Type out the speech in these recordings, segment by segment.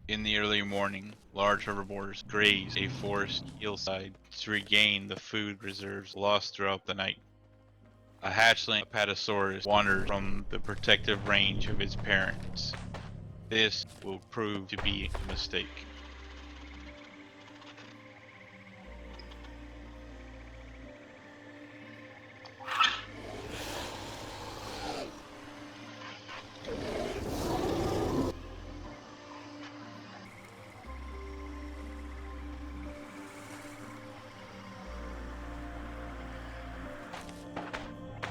In the early morning, large herbivores graze a forest hillside to regain the food reserves lost throughout the night. A hatchling Apatosaurus wanders from the protective range of its parents. This will prove to be a mistake.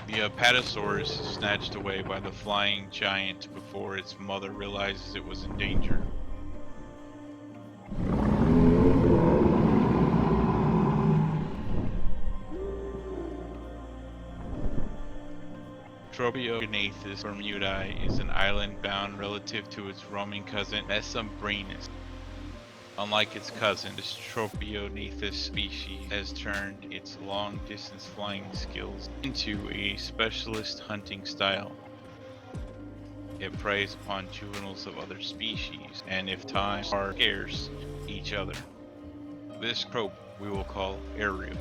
The Apatosaurus is snatched away by the flying giant before its mother realizes it was in danger. Tropeognathus Bermuda is an island bound relative to its roaming cousin Mesembrinus. Unlike its cousin, this Tropeognathus species has turned its long-distance flying skills into a specialist hunting style. It preys upon juveniles of other species, and if times are scarce, each other. This trope we will call Ariel.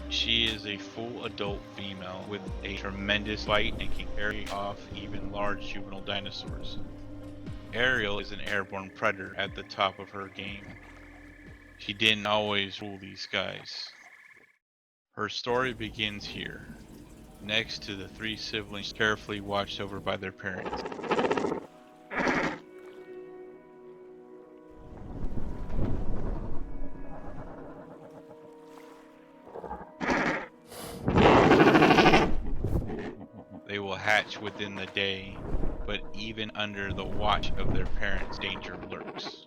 She is a full adult female with a tremendous bite and can carry off even large juvenile dinosaurs. Ariel is an airborne predator at the top of her game. She didn't always rule these skies. Her story begins here, next to the three siblings carefully watched over by their parents. They will hatch within the day, but even under the watch of their parents, danger lurks.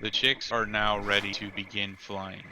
The chicks are now ready to begin flying.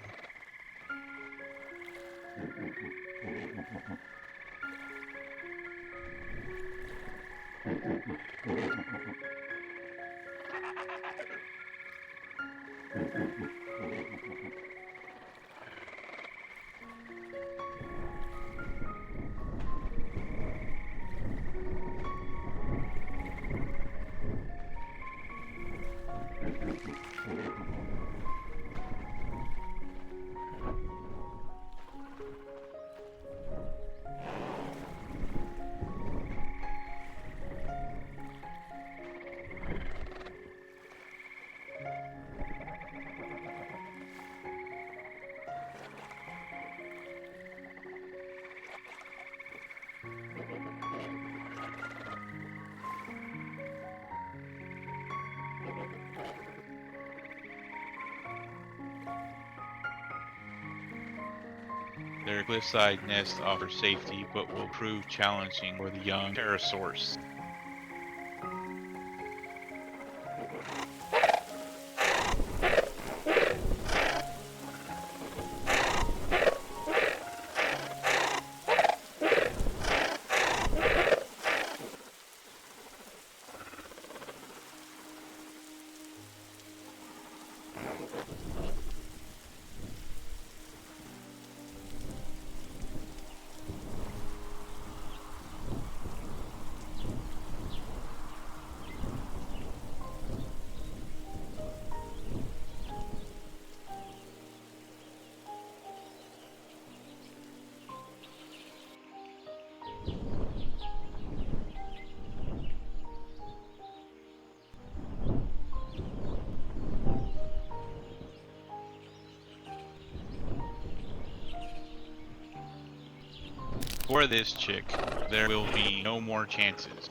Their cliffside nest offers safety, but will prove challenging for the young pterosaurs. For this chick, there will be no more chances.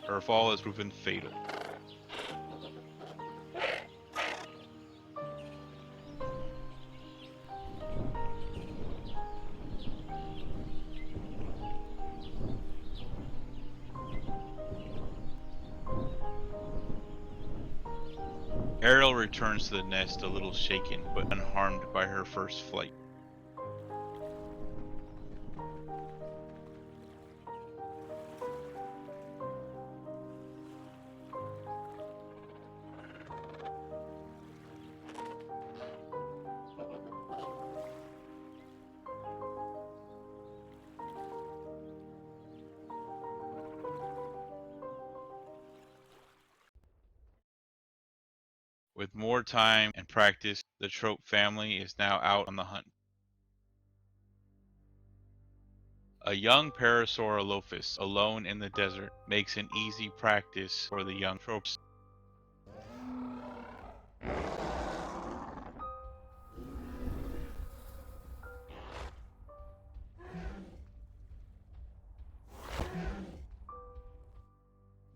Her fall has proven fatal. Ariel returns to the nest a little shaken, but unharmed by her first flight. With more time and practice, the Trope family is now out on the hunt. A young Parasaurolophus alone in the desert makes an easy practice for the young Tropes.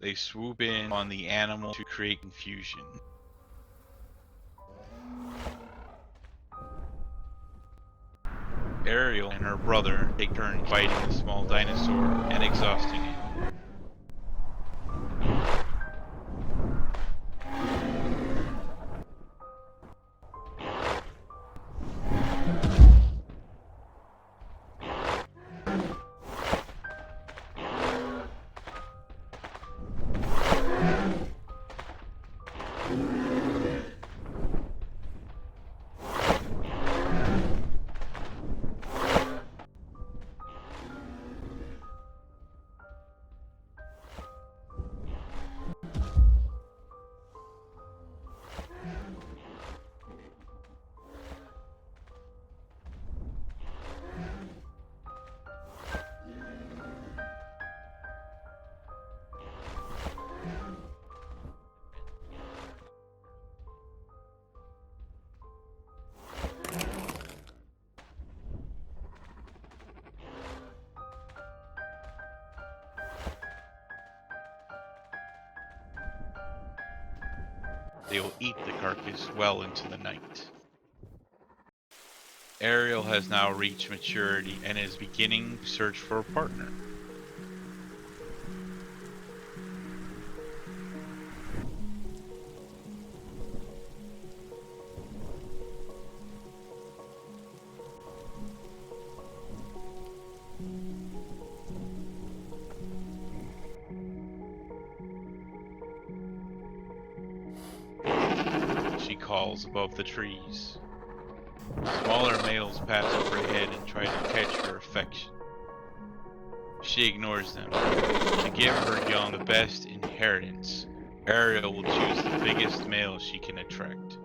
They swoop in on the animal to create confusion. Ariel and her brother take turns fighting the small dinosaur and exhausting it. They will eat the carcass well into the night. Ariel has now reached maturity and is beginning to search for a partner. She calls above the trees. Smaller males pass overhead and try to catch her affection. She ignores them. To give her young the best inheritance, Ariel will choose the biggest male she can attract.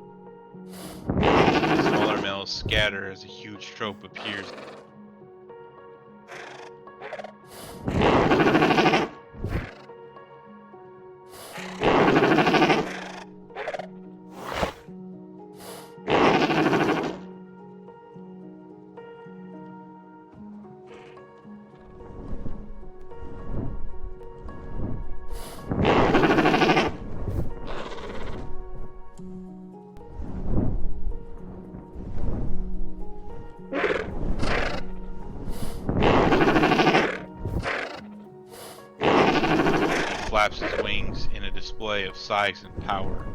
The smaller males scatter as a huge trope appears. face in a display of size and power.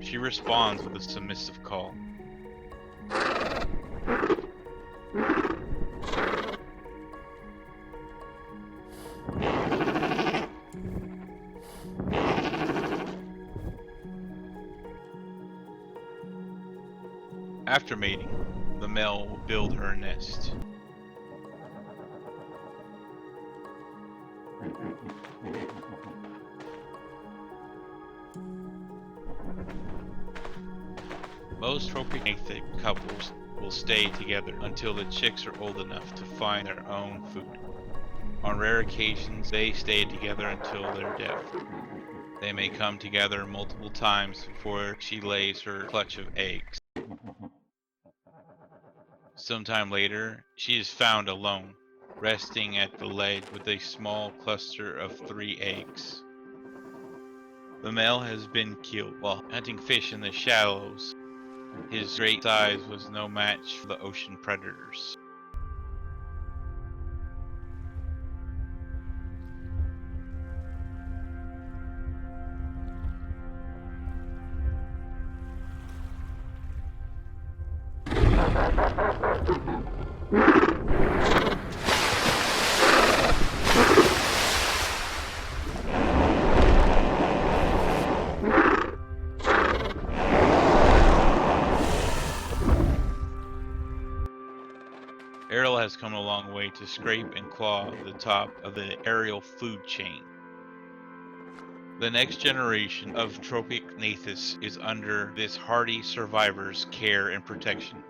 She responds with a submissive call. After mating, the male will build her a nest. Most Tropeognathus couples will stay together until the chicks are old enough to find their own food. On rare occasions, they stay together until their death. They may come together multiple times before she lays her clutch of eggs. Sometime later, she is found alone, resting at the ledge with a small cluster of 3 eggs. The male has been killed while hunting fish in the shallows. His great size was no match for the ocean predators. Ariel has come a long way to scrape and claw the top of the aerial food chain. The next generation of Tropeognathus is under this hardy survivor's care and protection.